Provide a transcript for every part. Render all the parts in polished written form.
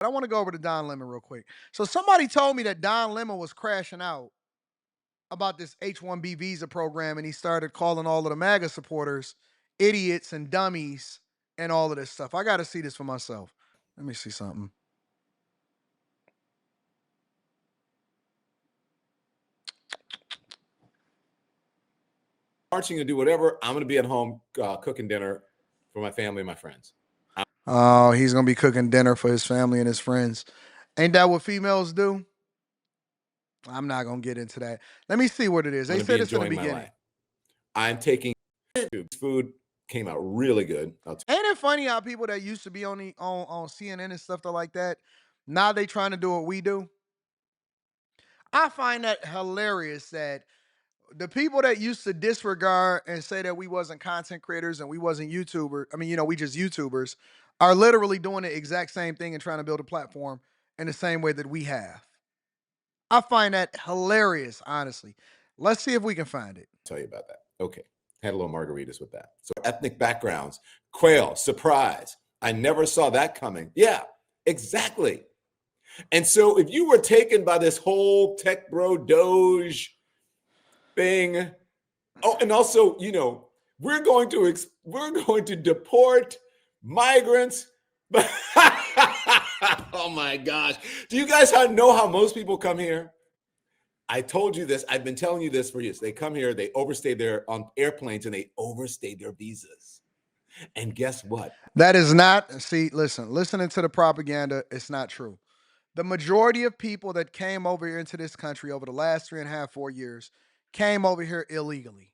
But I want to go over to Don Lemon real quick. So somebody told me that Don Lemon was crashing out about this H-1B visa program, and he started calling all of the MAGA supporters idiots and dummies and all of this stuff. I got to see this for myself. Let me see something. Marching to do whatever. I'm going to be at home cooking dinner for my family and my friends. Oh, he's going to be cooking dinner for his family and his friends. Ain't that what females do? I'm not going to get into that. Let me see what it is. They said it's in the beginning. I'm taking food. Came out really good. Ain't it funny how people that used to be on CNN and stuff like that, now they trying to do what we do? I find that hilarious that the people that used to disregard and say that we wasn't content creators and we wasn't YouTubers, we just YouTubers, are literally doing the exact same thing and trying to build a platform in the same way that we have. I find that hilarious, honestly. Let's see if we can find it. Tell you about that. Okay. Had a little margaritas with that. So ethnic backgrounds, quail, surprise. I never saw that coming. Yeah, exactly. And so if you were taken by this whole tech bro Doge thing, oh, and also, we're going to deport migrants. Oh my gosh. Do you guys know how most people come here? I told you this. I've been telling you this for years. They come here, they overstay on airplanes, and they overstay their visas. And guess what? That is not, listening to the propaganda, it's not true. The majority of people that came over here into this country over the last 3.5, 4 years came over here illegally.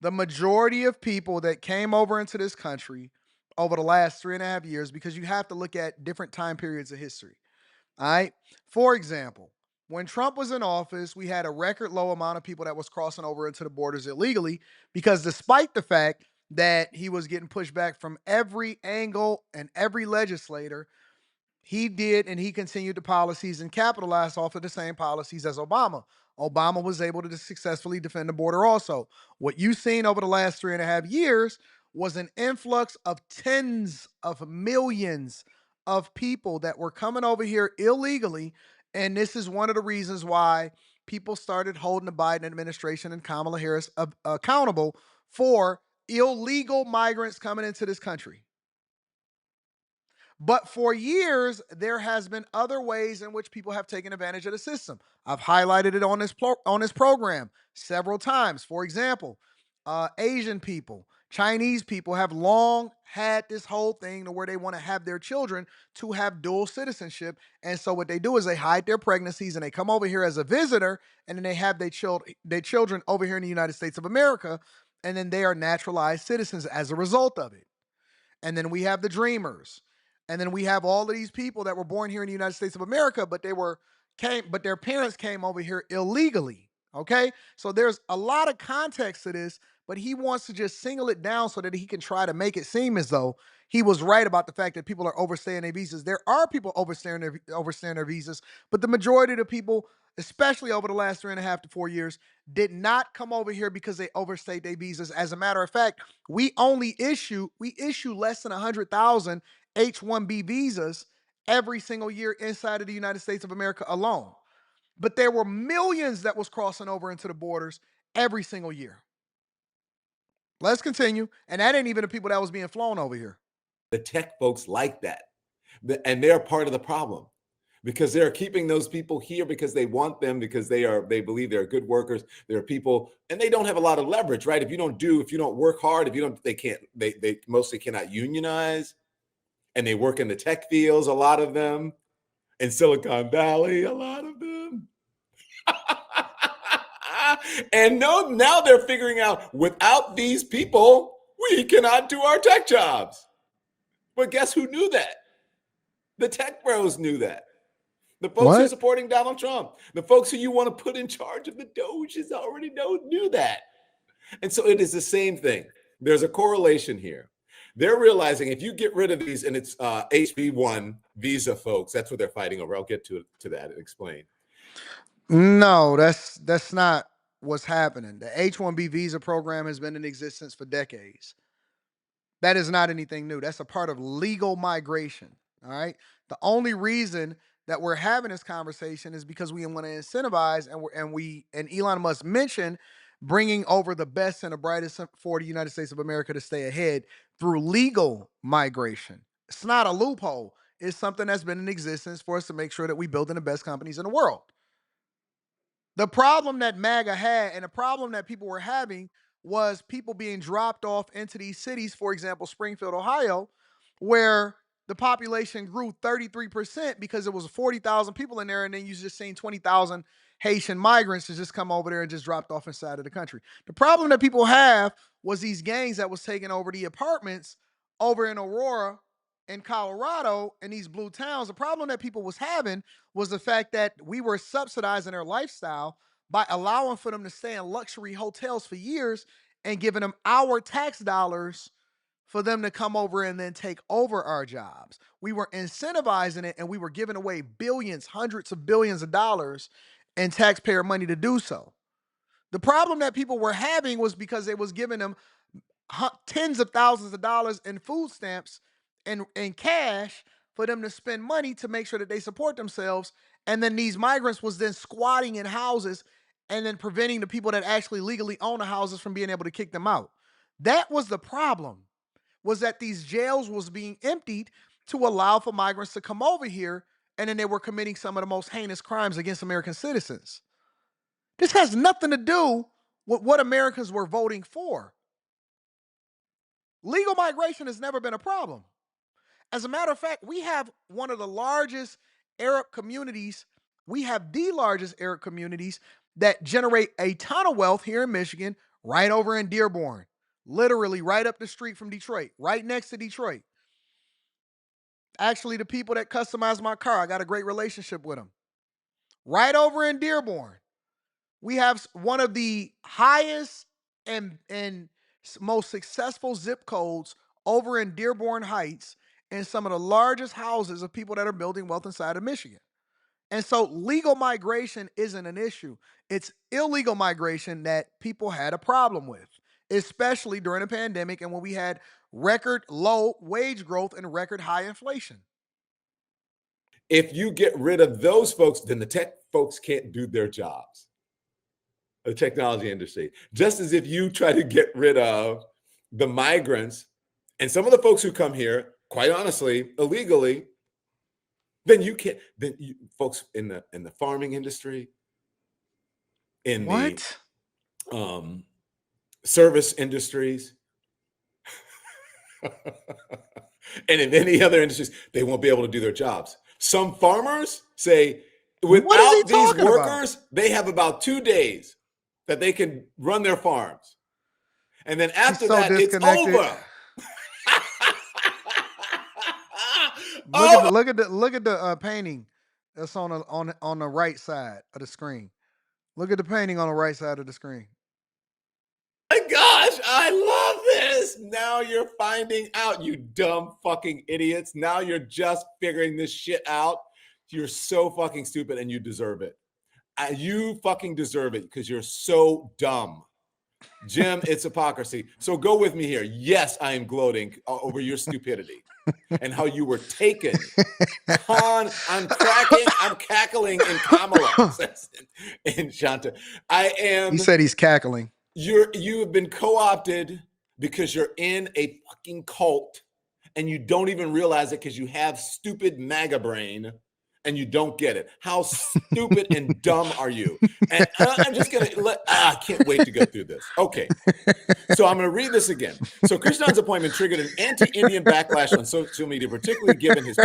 The majority of people that came over into this country over the last 3.5 years, because you have to look at different time periods of history. All right. For example, when Trump was in office, we had a record low amount of people that was crossing over into the borders illegally, because despite the fact that he was getting pushed back from every angle and every legislator, he did, and he continued the policies and capitalized off of the same policies as Obama. Obama was able to successfully defend the border also. What you've seen over the last 3.5 years was an influx of tens of millions of people that were coming over here illegally. And this is one of the reasons why people started holding the Biden administration and Kamala Harris accountable for illegal migrants coming into this country. But for years, there has been other ways in which people have taken advantage of the system. I've highlighted it on this program several times. For example, Asian people, Chinese people have long had this whole thing to where they want to have their children to have dual citizenship. And so what they do is they hide their pregnancies and they come over here as a visitor, and then they have their children over here in the United States of America, and then they are naturalized citizens as a result of it. And then we have the dreamers. And then we have all of these people that were born here in the United States of America, but their parents came over here illegally. Okay. So there's a lot of context to this, but he wants to just single it down so that he can try to make it seem as though he was right about the fact that people are overstaying their visas. There are people overstaying their visas, but the majority of the people, especially over the last 3.5 to 4 years, did not come over here because they overstayed their visas. As a matter of fact, we issue less than 100,000 H-1B visas every single year inside of the United States of America alone. But there were millions that was crossing over into the borders every single year. Let's continue. And that ain't even the people that was being flown over here. The tech folks like that. And they're part of the problem, because they're keeping those people here because they want them, because they believe they're good workers. They're people, and they don't have a lot of leverage, right? If you don't work hard, they mostly cannot unionize. And they work in the tech fields, a lot of them. In Silicon Valley, a lot of them. And now they're figuring out, without these people, we cannot do our tech jobs. But guess who knew that? The tech bros knew that. The folks who are supporting Donald Trump, the folks who you want to put in charge of the Doges already knew that. And so it is the same thing. There's a correlation here. They're realizing if you get rid of these, and it's HB1 visa folks, that's what they're fighting over. I'll get to that and explain. No, that's not what's happening. The H-1B visa program has been in existence for decades. That is not anything new. That's a part of legal migration. All right. The only reason that we're having this conversation is because we want to incentivize, and Elon Musk mentioned bringing over the best and the brightest for the United States of America to stay ahead through legal migration. It's not a loophole. It's something that's been in existence for us to make sure that we build in the best companies in the world. The problem that MAGA had and the problem that people were having was people being dropped off into these cities, for example, Springfield, Ohio, where the population grew 33% because it was 40,000 people in there, and then you just seen 20,000 Haitian migrants to just come over there and just dropped off inside of the country. The problem that people have was these gangs that was taking over the apartments over in Aurora in Colorado and these blue towns. The problem that people was having was the fact that we were subsidizing their lifestyle by allowing for them to stay in luxury hotels for years and giving them our tax dollars for them to come over and then take over our jobs. We were incentivizing it and we were giving away billions, hundreds of billions of dollars in taxpayer money to do so. The problem that people were having was because it was giving them tens of thousands of dollars in food stamps and in cash for them to spend money to make sure that they support themselves. And then these migrants was then squatting in houses and then preventing the people that actually legally own the houses from being able to kick them out. That was the problem, was that these jails was being emptied to allow for migrants to come over here, and then they were committing some of the most heinous crimes against American citizens. This has nothing to do with what Americans were voting for. Legal migration has never been a problem. As a matter of fact, we have one of the largest Arab communities. We have the largest Arab communities that generate a ton of wealth here in Michigan, right over in Dearborn, literally right up the street from Detroit, right next to Detroit. Actually, the people that customize my car, I got a great relationship with them. Right over in Dearborn, we have one of the highest and most successful zip codes over in Dearborn Heights, and some of the largest houses of people that are building wealth inside of Michigan. And so legal migration isn't an issue. It's illegal migration that people had a problem with, especially during the pandemic and when we had record low wage growth and record high inflation. If you get rid of those folks, then the tech folks can't do their jobs. The technology industry. Just as if you try to get rid of the migrants and some of the folks who come here, quite honestly, illegally, then you can't. Then you, folks in the farming industry, in What? the service industries, and in any other industries, they won't be able to do their jobs. Some farmers say, without these workers, they have about 2 days that they can run their farms. And then after that, it's over. Look at the painting that's on the right side of the screen. Look at the painting on the right side of the screen. My gosh, I love this. Now you're finding out, you dumb fucking idiots. Now you're just figuring this shit out. You're so fucking stupid and you deserve it. You fucking deserve it because you're so dumb. Jim, it's hypocrisy. So go with me here. Yes, I am gloating over your stupidity and how you were taken. I'm cackling in Kamala, says in Shanta. I am. He said he's cackling. You have been co-opted because you're in a fucking cult and you don't even realize it because you have stupid MAGA brain and you don't get it. How stupid and dumb are you? And I'm just going to I can't wait to go through this. Okay. So I'm going to read this again. So Krishnan's appointment triggered an anti-Indian backlash on social media, particularly given his...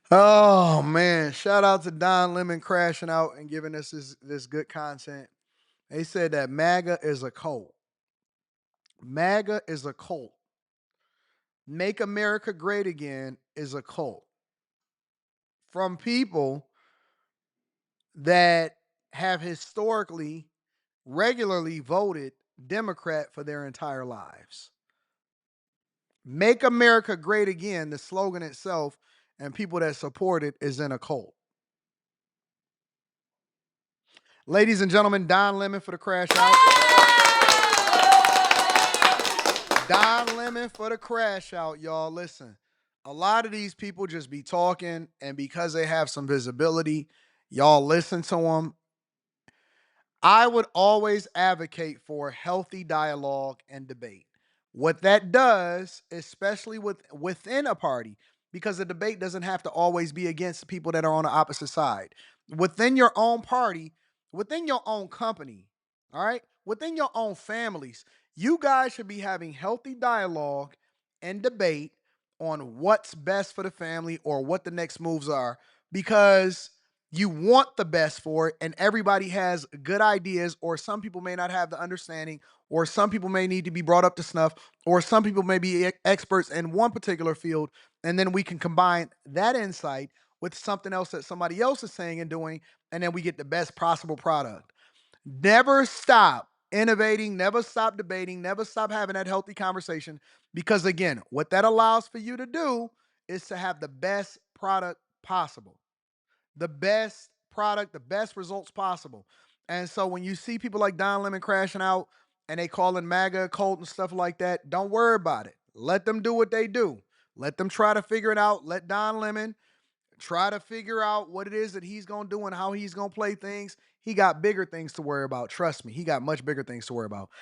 Oh, man. Shout out to Don Lemon crashing out and giving us this good content. They said that MAGA is a cult. MAGA is a cult. Make America Great Again is a cult. From people that have historically, regularly voted Democrat for their entire lives. Make America Great Again, the slogan itself, and people that support it is in a cult. Ladies and gentlemen, Don Lemon for the crash out. Don Lemon for the crash out, y'all. Listen, A lot of these people just be talking, and because they have some visibility, y'all listen to them. I would always advocate for healthy dialogue and debate. What that does, especially within a party, because a debate doesn't have to always be against people that are on the opposite side. Within your own party, within your own company, all right, within your own families, you guys should be having healthy dialogue and debate on what's best for the family or what the next moves are, because you want the best for it, and everybody has good ideas, or some people may not have the understanding, or some people may need to be brought up to snuff, or some people may be experts in one particular field, and then we can combine that insight with something else that somebody else is saying and doing, and then we get the best possible product. Never stop innovating, never stop debating, never stop having that healthy conversation, because again, what that allows for you to do is to have the best product possible, the best product, the best results possible. And so when you see people like Don Lemon crashing out and they call in MAGA cult and stuff like that, don't worry about it. Let them do what they do. Let them try to figure it out. Let Don Lemon try to figure out what it is that he's going to do and how he's going to play things. He got bigger things to worry about. Trust me, he got much bigger things to worry about.